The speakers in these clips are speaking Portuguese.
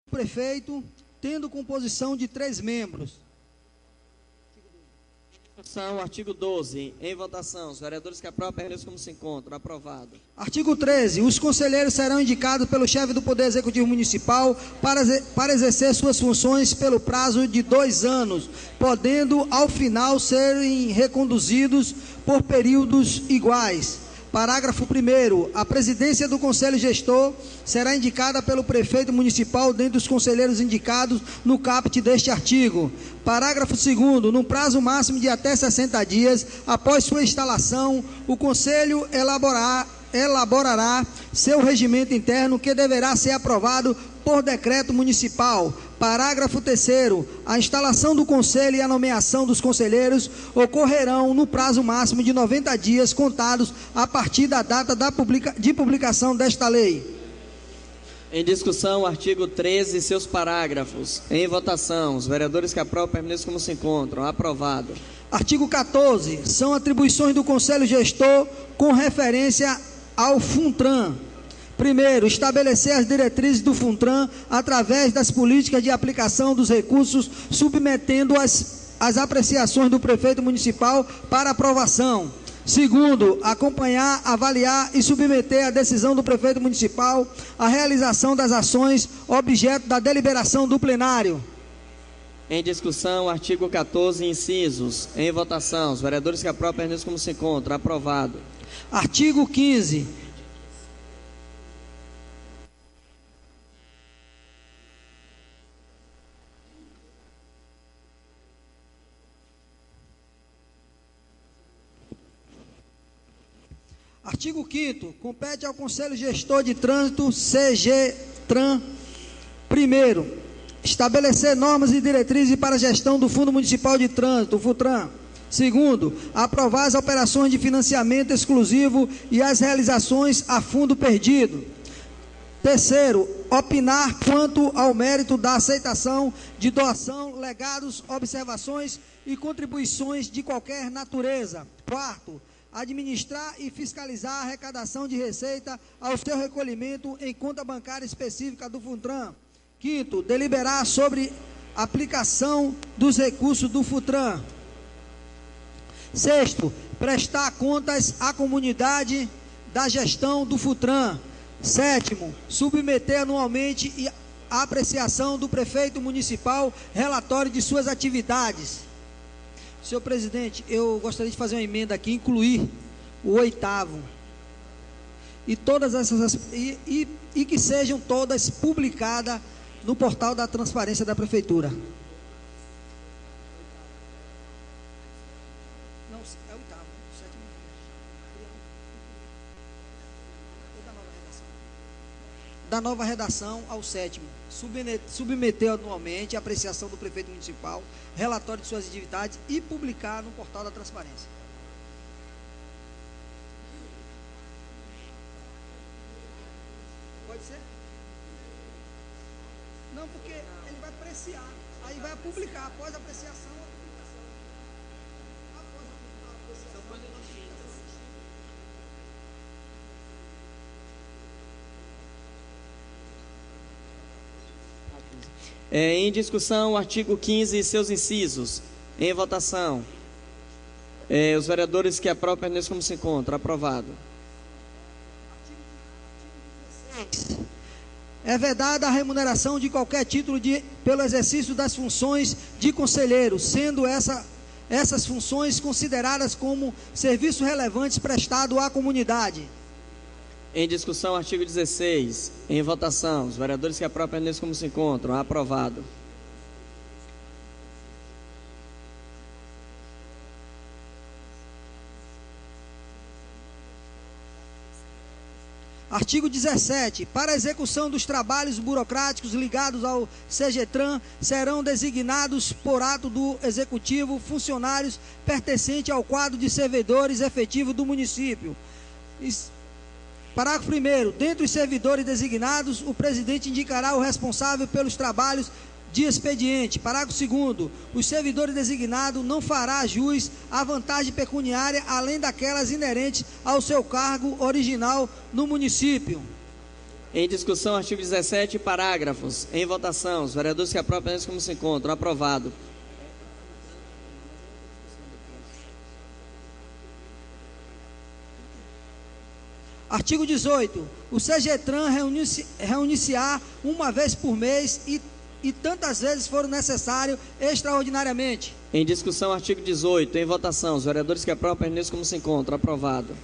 prefeito, tendo composição de 3 membros. São artigo 12, em votação. Os vereadores que aprovam permaneçam como se encontram. Aprovado. Artigo 13. Os conselheiros serão indicados pelo chefe do Poder Executivo Municipal para exercer suas funções pelo prazo de 2 anos, podendo, ao final, serem reconduzidos por períodos iguais. Parágrafo 1º. A presidência do Conselho Gestor será indicada pelo prefeito municipal dentre os conselheiros indicados no caput deste artigo. Parágrafo 2º. No prazo máximo de até 60 dias, após sua instalação, o Conselho elaborará seu regimento interno, que deverá ser aprovado por decreto municipal. Parágrafo 3º. A instalação do Conselho e a nomeação dos conselheiros ocorrerão no prazo máximo de 90 dias, contados a partir da data de publicação desta lei. Em discussão, o artigo 13 e seus parágrafos. Em votação. Os vereadores que aprovam permaneçam como se encontram. Aprovado. Artigo 14. São atribuições do Conselho Gestor com referência ao FUNTRAN. Primeiro, estabelecer as diretrizes do FUNTRAN através das políticas de aplicação dos recursos, submetendo as apreciações do prefeito municipal para aprovação. Segundo, acompanhar, avaliar e submeter à decisão do prefeito municipal a realização das ações objeto da deliberação do plenário. Em discussão, artigo 14, incisos. Em votação. Os vereadores que aprovam permaneçam como se encontram. Aprovado. Artigo 15. Artigo 5º. Compete ao Conselho Gestor de Trânsito, CGTRAN, primeiro, estabelecer normas e diretrizes para a gestão do Fundo Municipal de Trânsito, o FUTRAN. Segundo, aprovar as operações de financiamento exclusivo e as realizações a fundo perdido. Terceiro, opinar quanto ao mérito da aceitação de doação, legados, observações e contribuições de qualquer natureza. Quarto, administrar e fiscalizar a arrecadação de receita ao seu recolhimento em conta bancária específica do FUTRAN. Quinto, deliberar sobre aplicação dos recursos do FUTRAN. Sexto, prestar contas à comunidade da gestão do FUTRAN. Sétimo, submeter anualmente a apreciação do prefeito municipal relatório de suas atividades. Senhor presidente, eu gostaria de fazer uma emenda aqui, incluir o 8º. E todas essas e que sejam todas publicadas no portal da transparência da prefeitura. Não, é o 8º, o 7º. Da nova redação ao 7º. Submeter anualmente a apreciação do prefeito municipal, relatório de suas atividades e publicar no portal da transparência. Pode ser? Não, porque ele vai apreciar, aí vai publicar após a apreciação. Em discussão, o artigo 15 e seus incisos. Em votação. Os vereadores que aprovam permaneçam como se encontram. Aprovado. É vedada a remuneração de qualquer título pelo exercício das funções de conselheiro, sendo essas funções consideradas como serviços relevantes prestados à comunidade. Em discussão, artigo 16. Em votação. Os vereadores que aprovam permaneçam como se encontram. Aprovado. Artigo 17. Para a execução dos trabalhos burocráticos ligados ao CGTRAN, serão designados por ato do Executivo funcionários pertencentes ao quadro de servidores efetivos do município. Parágrafo 1º. Dentre os servidores designados, o presidente indicará o responsável pelos trabalhos de expediente. Parágrafo 2º. Os servidores designados não fará jus à vantagem pecuniária, além daquelas inerentes ao seu cargo original no município. Em discussão, artigo 17, parágrafos. Em votação, os vereadores que aprovam permaneçam como se encontram. Aprovado. Artigo 18. O CGTRAN reunir-se-á uma vez por mês e tantas vezes for necessário, extraordinariamente. Em discussão, artigo 18. Em votação, os vereadores que aprovam permaneçam como se encontram. Aprovado.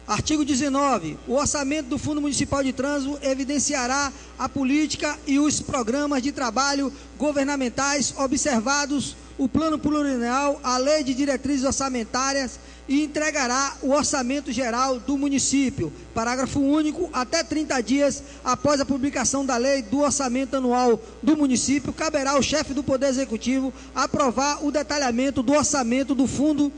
Artigo 19. O orçamento do Fundo Municipal de Trânsito evidenciará a política e os programas de trabalho governamentais, observados o plano plurianual, a lei de diretrizes orçamentárias, e entregará o orçamento geral do município. Parágrafo único. Até 30 dias após a publicação da lei do orçamento anual do município, caberá ao chefe do Poder Executivo aprovar o detalhamento do orçamento do fundo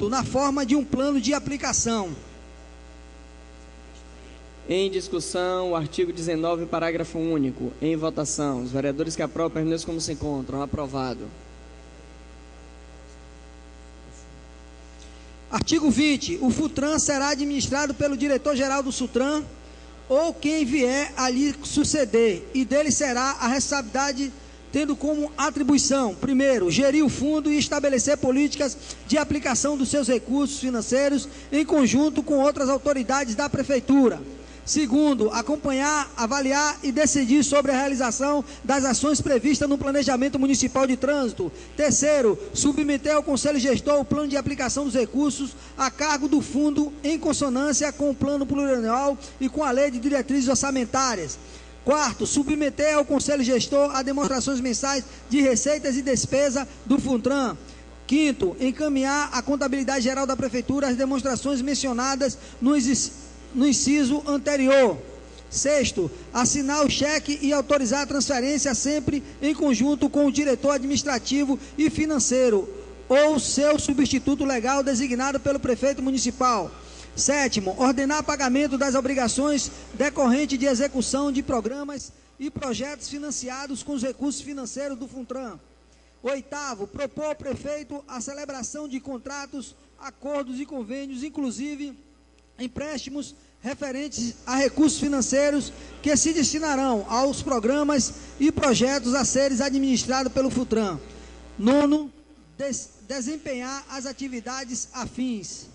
na forma de um plano de aplicação. Em discussão, o artigo 19, parágrafo único. Em votação, os vereadores que aprovam permaneçam como se encontram. Aprovado. Artigo 20. O FUTRAN será administrado pelo diretor-geral do SUTRAN ou quem vier a lhe suceder, e dele será a responsabilidade, tendo como atribuição: primeiro, gerir o fundo e estabelecer políticas de aplicação dos seus recursos financeiros em conjunto com outras autoridades da Prefeitura. Segundo, acompanhar, avaliar e decidir sobre a realização das ações previstas no Planejamento Municipal de Trânsito. Terceiro, submeter ao Conselho Gestor o plano de aplicação dos recursos a cargo do fundo em consonância com o plano plurianual e com a lei de diretrizes orçamentárias. Quarto, submeter ao Conselho Gestor a demonstrações mensais de receitas e despesa do FUTRAN. Quinto, encaminhar à Contabilidade Geral da Prefeitura as demonstrações mencionadas no inciso anterior. Sexto, assinar o cheque e autorizar a transferência sempre em conjunto com o diretor administrativo e financeiro ou seu substituto legal designado pelo prefeito municipal. Sétimo, ordenar pagamento das obrigações decorrentes de execução de programas e projetos financiados com os recursos financeiros do FUTRAN. Oitavo, propor ao prefeito a celebração de contratos, acordos e convênios, inclusive empréstimos referentes a recursos financeiros que se destinarão aos programas e projetos a serem administrados pelo FUTRAN. Nono, desempenhar as atividades afins.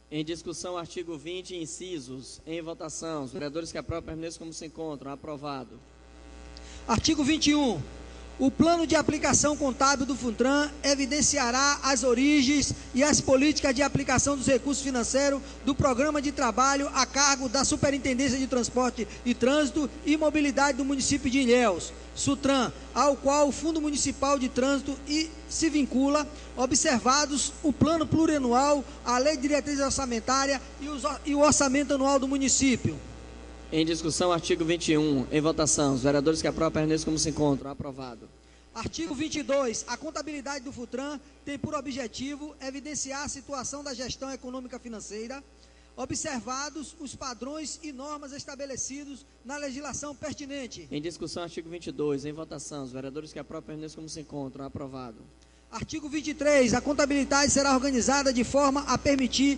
Em discussão, artigo 20, incisos. Em votação, os vereadores que aprovam permaneçam como se encontram. Aprovado. Artigo 21. O plano de aplicação contábil do FUTRAN evidenciará as origens e as políticas de aplicação dos recursos financeiros do programa de trabalho a cargo da Superintendência de Transporte e Trânsito e Mobilidade do município de Ilhéus, SUTRAN, ao qual o Fundo Municipal de Trânsito se vincula, observados o plano plurianual, a lei de diretriz orçamentária e o orçamento anual do município. Em discussão, artigo 21. Em votação, os vereadores que aprovam permaneçam como se encontram. Aprovado. Artigo 22. A contabilidade do FUTRAN tem por objetivo evidenciar a situação da gestão econômica financeira, observados os padrões e normas estabelecidos na legislação pertinente. Em discussão, artigo 22. Em votação, os vereadores que aprovam permaneçam como se encontram. Aprovado. Artigo 23. A contabilidade será organizada de forma a permitir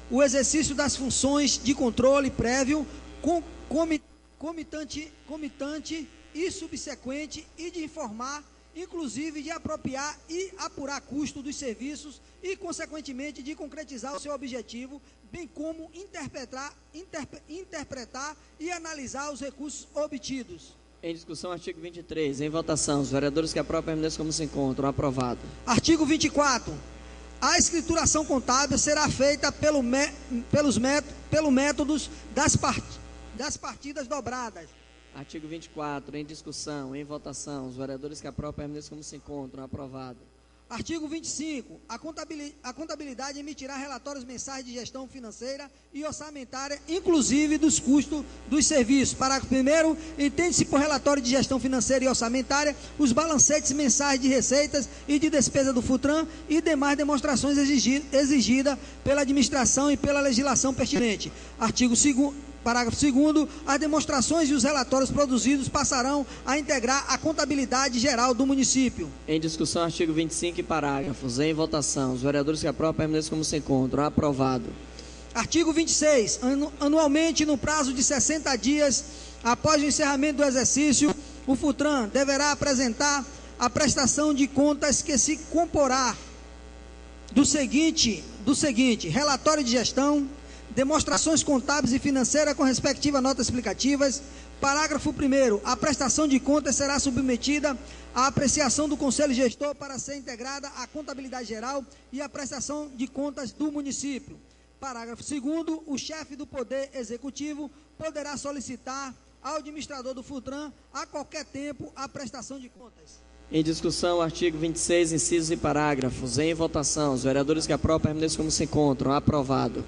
o exercício das funções de controle prévio, comitante e subsequente, e de informar, inclusive de apropriar e apurar custo dos serviços e, consequentemente, de concretizar o seu objetivo, bem como interpretar e analisar os recursos obtidos. Em discussão, artigo 23. Em votação, os vereadores que aprovam permaneçam como se encontram. Aprovado. Artigo 24. A escrituração contábil será feita pelo métodos das partidas dobradas. Artigo 24. Em discussão, em votação, os vereadores que aprovam permaneçam como se encontram. Aprovado. Artigo 25. A contabilidade emitirá relatórios mensais de gestão financeira e orçamentária, inclusive dos custos dos serviços. Parágrafo 1º. Entende-se por relatório de gestão financeira e orçamentária os balancetes mensais de receitas e de despesa do FUTRAN e demais demonstrações exigidas pela administração e pela legislação pertinente. Artigo 2º. Parágrafo 2º. As demonstrações e os relatórios produzidos passarão a integrar a contabilidade geral do município. Em discussão, artigo 25 e parágrafos. Em votação, os vereadores que aprovam permaneçam como se encontram. Aprovado. Artigo 26. Anualmente, no prazo de 60 dias, após o encerramento do exercício, o FUTRAN deverá apresentar a prestação de contas que se comporá do seguinte: relatório de gestão, demonstrações contábeis e financeiras com respectiva notas explicativas. Parágrafo 1º. A prestação de contas será submetida à apreciação do Conselho Gestor para ser integrada à contabilidade geral e à prestação de contas do município. Parágrafo 2º. O chefe do Poder Executivo poderá solicitar ao administrador do FUTRAN a qualquer tempo a prestação de contas. Em discussão, artigo 26, incisos e parágrafos. Em votação, os vereadores que aprovam permaneçam como se encontram. Aprovado.